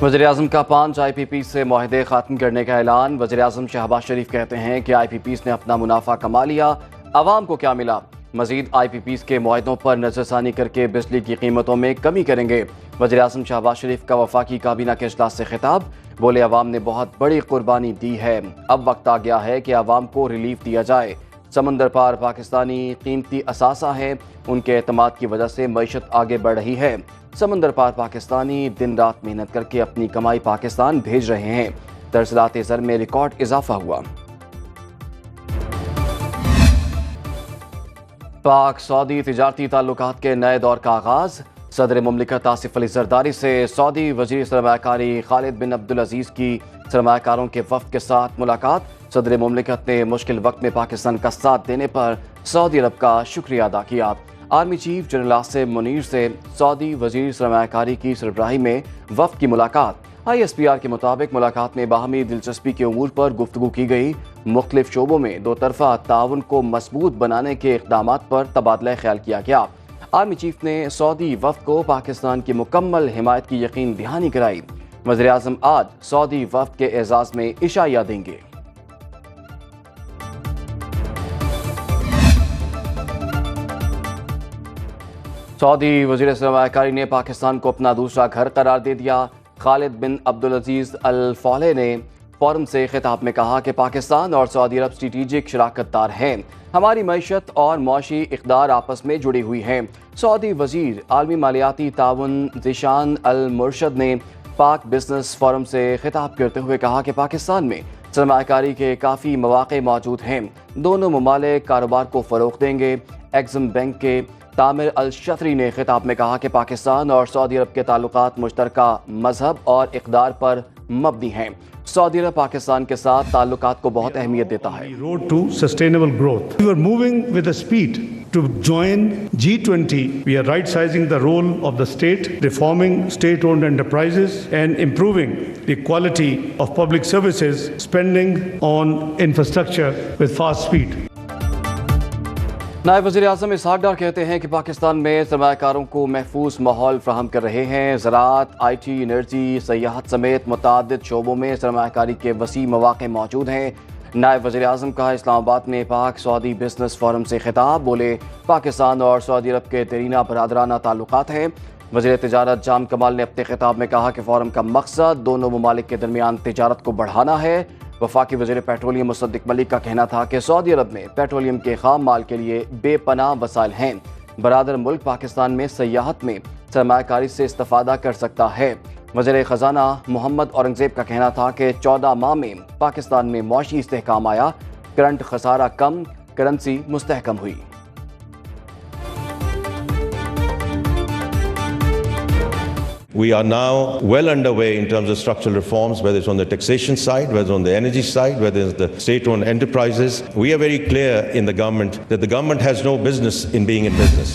وزیراعظم کا 5 IPPs سے معاہدے ختم کرنے کا اعلان۔ وزیراعظم شہباز شریف کہتے ہیں کہ IPPs نے اپنا منافع کما لیا، عوام کو کیا ملا؟ مزید IPPs کے معاہدوں پر نظر ثانی کر کے بجلی کی قیمتوں میں کمی کریں گے۔ وزیراعظم شہباز شریف کا وفاقی کابینہ کے اجلاس سے خطاب، بولے عوام نے بہت بڑی قربانی دی ہے، اب وقت آ گیا ہے کہ عوام کو ریلیف دیا جائے۔ سمندر پار پاکستانی قیمتی اثاثہ ہیں، ان کے اعتماد کی وجہ سے معیشت آگے بڑھ رہی ہے۔ سمندر پار پاکستانی دن رات محنت کر کے اپنی کمائی پاکستان بھیج رہے ہیں۔ ترسیلات زر میں ریکارڈ اضافہ ہوا۔ پاک سعودی تجارتی تعلقات کے نئے دور کا آغاز۔ صدر مملکت آصف علی زرداری سے سعودی وزیر سرمایہ کاری خالد بن عبدالعزیز کی سرمایہ کاروں کے وفد کے ساتھ ملاقات۔ صدر مملکت نے مشکل وقت میں پاکستان کا ساتھ دینے پر سعودی عرب کا شکریہ ادا کیا۔ Army chief general Asim Munir سے سعودی وزیر سرمایہ کاری کی سربراہی میں وفد کی ملاقات۔ ISPR کے مطابق ملاقات میں باہمی دلچسپی کے امور پر گفتگو کی گئی۔ مختلف شعبوں میں دو طرفہ تعاون کو مضبوط بنانے کے اقدامات پر تبادلہ خیال کیا گیا۔ آرمی چیف نے سعودی وفد کو پاکستان کی مکمل حمایت کی یقین دہانی کرائی۔ وزیراعظم آج سعودی وفد کے اعزاز میں عشائیہ دیں گے۔ سعودی وزیر سرمایہ کاری نے پاکستان کو اپنا دوسرا گھر قرار دے دیا۔ خالد بن عبدالعزیز الفالح نے فورم سے خطاب میں کہا کہ پاکستان اور سعودی عرب اسٹریٹجک شراکت دار ہیں، ہماری معیشت اور معاشی اقدار آپس میں جڑی ہوئی ہیں۔ سعودی وزیر عالمی مالیاتی تعاون ذیشان المرشد نے پاک بزنس فورم سے خطاب کرتے ہوئے کہا کہ پاکستان میں سرمایہ کاری کے کافی مواقع موجود ہیں، دونوں ممالک کاروبار کو فروغ دیں گے۔ ایگزم بینک کے تامر الشتری نے خطاب میں کہا کہ پاکستان اور سعودی عرب کے تعلقات مشترکہ مذہب اور اقدار پر مبنی ہیں۔ سعودی عرب پاکستان کے ساتھ تعلقات کو بہت اہمیت دیتا ہے۔ Road to sustainable growth. We are moving with a speed to join G20. We are right-sizing the role of the state, reforming state-owned enterprises, and improving the quality of public services, spending on infrastructure with fast speed. نائب وزیر اعظم اسحاق ڈار کہتے ہیں کہ پاکستان میں سرمایہ کاروں کو محفوظ ماحول فراہم کر رہے ہیں۔ زراعت، IT، انرجی، سیاحت سمیت متعدد شعبوں میں سرمایہ کاری کے وسیع مواقع موجود ہیں۔ نائب وزیر اعظم کا اسلام آباد میں پاک سعودی بزنس فورم سے خطاب، بولے پاکستان اور سعودی عرب کے دیرینہ برادرانہ تعلقات ہیں۔ وزیر تجارت جام کمال نے اپنے خطاب میں کہا کہ فورم کا مقصد دونوں ممالک کے درمیان تجارت کو بڑھانا ہے۔ وفاقی وزیر پیٹرولیم مصدق ملک کا کہنا تھا کہ سعودی عرب میں پیٹرولیم کے خام مال کے لیے بے پناہ وسائل ہیں، برادر ملک پاکستان میں سیاحت میں سرمایہ کاری سے استفادہ کر سکتا ہے۔ وزیر خزانہ محمد اورنگزیب کا کہنا تھا کہ 14 ماہ میں پاکستان میں معاشی استحکام آیا، کرنٹ خسارہ کم، کرنسی مستحکم ہوئی۔ We are now well underway in terms of structural reforms, whether it's on the taxation side, whether on the energy side, whether it's the state-owned enterprises. We are very clear in the government that the government has no business in being in business.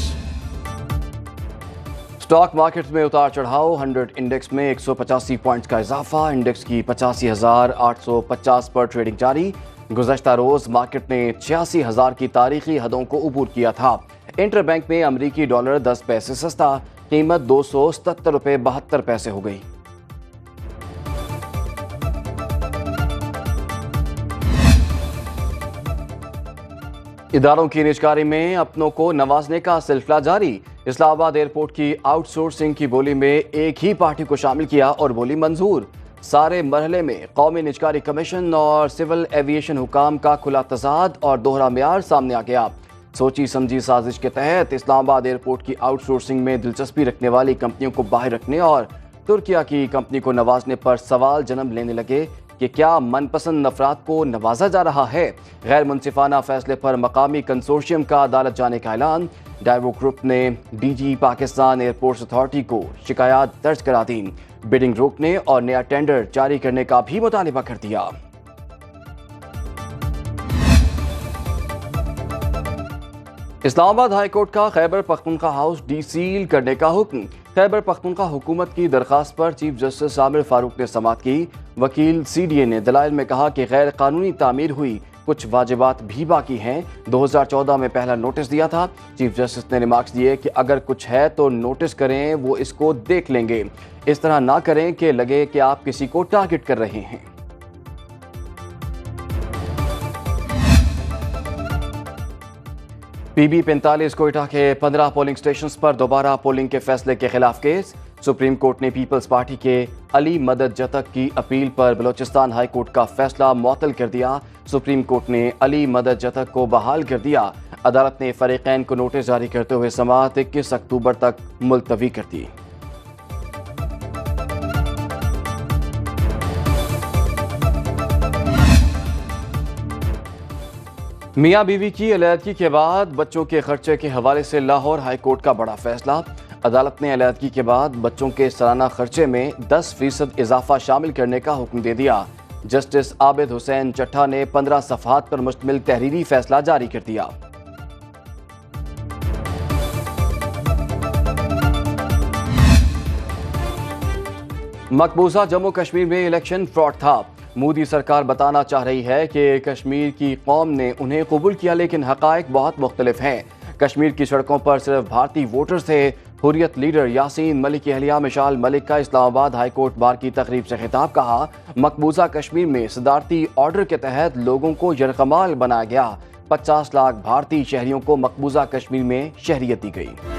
Stock market میں اتار چڑھاؤ، 100 index میں 185 points کا اضافہ، index کی 85,850 پر trading جاری۔ گزشتہ روز market نے 86,000 کی تاریخی حدوں کو عبور کیا تھا۔ انٹر بینک میں امریکی ڈالر 10 پیسے سستا، قیمت 277 روپے 72 پیسے ہو گئی۔ اداروں کی نجکاری میں اپنوں کو نوازنے کا سلسلہ جاری۔ اسلام آباد ایئرپورٹ کی آؤٹ سورسنگ کی بولی میں ایک ہی پارٹی کو شامل کیا اور بولی منظور۔ سارے مرحلے میں قومی نجکاری کمیشن اور سول ایویشن حکام کا کھلا تضاد اور دوہرا معیار سامنے آ گیا۔ سوچی سمجھی سازش کے تحت اسلام آباد ایئرپورٹ کی آؤٹ سورسنگ میں دلچسپی رکھنے والی کمپنیوں کو باہر رکھنے اور ترکیہ کی کمپنی کو نوازنے پر سوال جنم لینے لگے کہ کیا من پسند افراد کو نوازا جا رہا ہے؟ غیر منصفانہ فیصلے پر مقامی کنسورشیم کا عدالت جانے کا اعلان۔ ڈائیو گروپ نے DG پاکستان ایئرپورٹس اتھارٹی کو شکایات درج کرا دیں، بڈنگ روکنے اور نیا ٹینڈر جاری کرنے کا بھی مطالبہ کر دیا۔ اسلام آباد ہائی کورٹ کا Khyber Pakhtunkhwa house D cell کرنے کا حکم۔ خیبر پختونخوا حکومت کی درخواست پر چیف جسٹس عامر فاروق نے سماعت کی۔ وکیل CDA نے دلائل میں کہا کہ غیر قانونی تعمیر ہوئی کچھ واجبات بھی باقی ہیں۔ 2014 میں پہلا نوٹس دیا تھا۔ چیف جسٹس نے ریمارکس دیے کہ اگر کچھ ہے تو نوٹس کریں، وہ اس کو دیکھ لیں گے، اس طرح نہ کریں کہ لگے کہ آپ کسی کو ٹارگٹ کر رہے ہیں۔ پی بی 45 کوئٹہ کے 15 پولنگ سٹیشنز پر دوبارہ پولنگ کے فیصلے کے خلاف کیس۔ سپریم کورٹ نے پیپلز پارٹی کے علی مدد جتک کی اپیل پر بلوچستان ہائی کورٹ کا فیصلہ معطل کر دیا۔ سپریم کورٹ نے علی مدد جتک کو بحال کر دیا۔ عدالت نے فریقین کو نوٹس جاری کرتے ہوئے سماعت 21 اکتوبر تک ملتوی کر دی۔ میاں بیوی کی علیحدگی کے بعد بچوں کے خرچے کے حوالے سے لاہور ہائی کورٹ کا بڑا فیصلہ۔ عدالت نے علیحدگی کے بعد بچوں کے سالانہ خرچے میں 10% اضافہ شامل کرنے کا حکم دے دیا۔ جسٹس عابد حسین چٹھا نے 15 صفحات پر مشتمل تحریری فیصلہ جاری کر دیا۔ مقبوضہ جموں کشمیر میں الیکشن فراڈ تھا۔ مودی سرکار بتانا چاہ رہی ہے کہ کشمیر کی قوم نے انہیں قبول کیا، لیکن حقائق بہت مختلف ہیں۔ کشمیر کی سڑکوں پر صرف بھارتی ووٹرز تھے۔ حریت لیڈر یاسین ملک کی اہلیہ مشال ملک کا اسلام آباد ہائی کورٹ بار کی تقریب سے خطاب، کہا مقبوضہ کشمیر میں صدارتی آرڈر کے تحت لوگوں کو یرغمال بنایا گیا۔ 50 لاکھ بھارتی شہریوں کو مقبوضہ کشمیر میں شہریت دی گئی۔